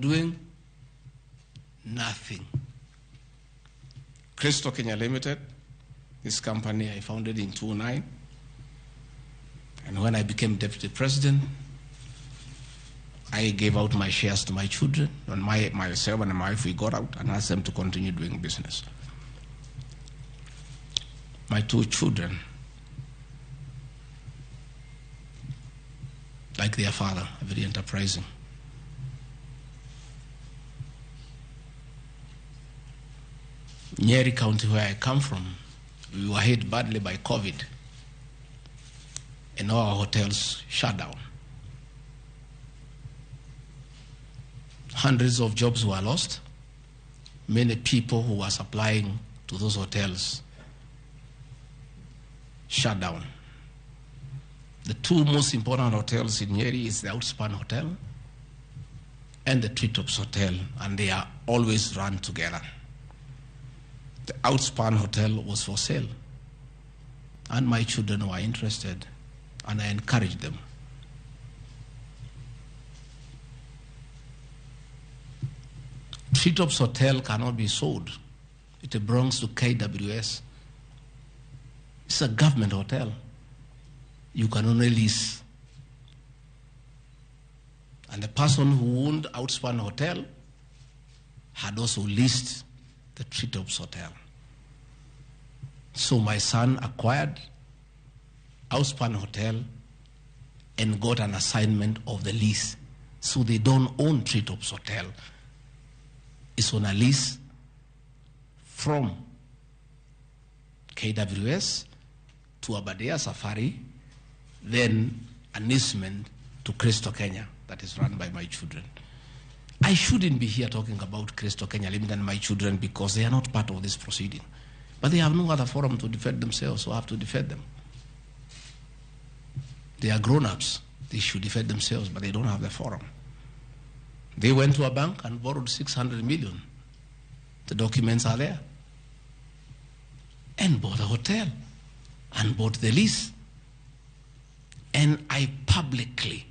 doing? Nothing. Crystal Kenya Limited, this company I founded in 2009. And when I became deputy president, I gave out my shares to my children, and myself and my wife, we got out and asked them to continue doing business. My two children, like their father, very enterprising. Nyeri County, where I come from, we were hit badly by COVID, and all our hotels shut down. Hundreds of jobs were lost. Many people who were supplying to those hotels shut down. The two most important hotels in Nyeri is the Outspan Hotel and the Treetops Hotel, and they are always run together. The Outspan Hotel was for sale, and my children were interested, and I encouraged them. Treetops Hotel cannot be sold. It belongs to KWS. It's a government hotel. You can only lease. And the person who owned Outspan Hotel had also leased the Treetops Hotel. So my son acquired Outspan Hotel and got an assignment of the lease. So they don't own Treetops Hotel. It's on a lease from KWS to Aberdare Safari, then an easement to Crystal Kenya that is run by my children. I shouldn't be here talking about Crystal Kenya Limited and my children because they are not part of this proceeding. But they have no other forum to defend themselves, so I have to defend them. They are grown-ups. They should defend themselves, but they don't have the forum. They went to a bank and borrowed 600 million. The documents are there. And bought a hotel and bought the lease. And I publicly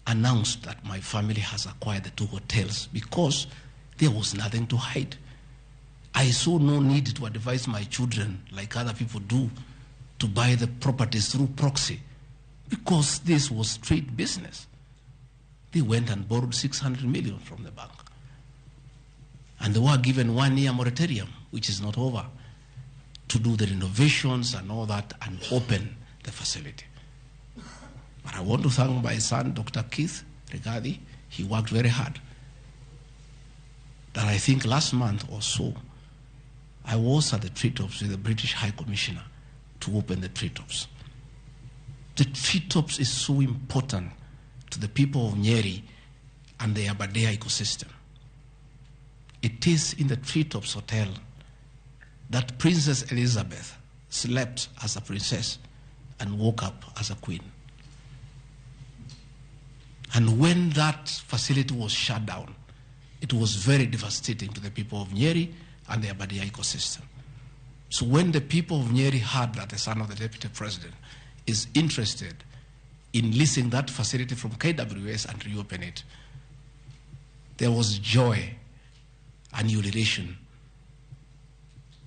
announced that my family has acquired the two hotels because there was nothing to hide. I saw no need to advise my children, like other people do, to buy the properties through proxy because this was straight business. They went and borrowed 600 million from the bank. And they were given 1 year moratorium, which is not over, to do the renovations and all that and open the facility. But I want to thank my son, Dr. Keith Regadi. He worked very hard. That I think last month or so, I was at the Treetops with the British High Commissioner to open the Treetops. The Treetops is so important to the people of Nyeri and the Aberdare ecosystem. It is in the Treetops Hotel that Princess Elizabeth slept as a princess and woke up as a queen. And when that facility was shut down, it was very devastating to the people of Nyeri and the Aberdare ecosystem. So when the people of Nyeri heard that the son of the deputy president is interested in leasing that facility from KWS and reopen it, there was joy and ululation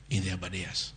in the Aberdares.